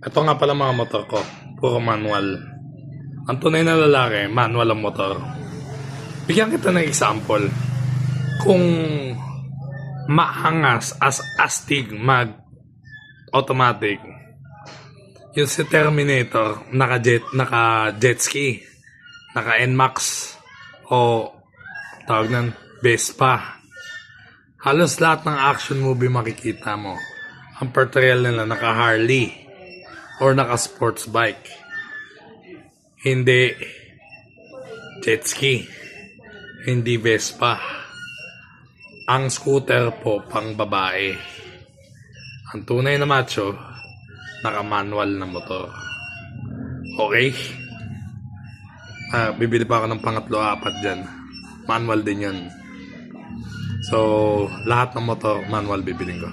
Ito nga pala mga motor ko. Puro manual. Ang tunay na lalaki, manual ang motor. Bigyan kita ng example. Kung maangas as astig mag automatic, yung si Terminator naka jet ski, naka NMAX o tawag ng Vespa. Halos lahat ng action movie makikita mo. Ang portrayal nila naka Harley or naka sports bike. Hindi jet ski. Hindi Vespa. Ang scooter po pang babae. Ang tunay na macho, naka-manual na motor. Okay? Bibili pa ako ng pangatlo, apat dyan. Manual din yun. So, lahat ng motor, manual bibiling ko.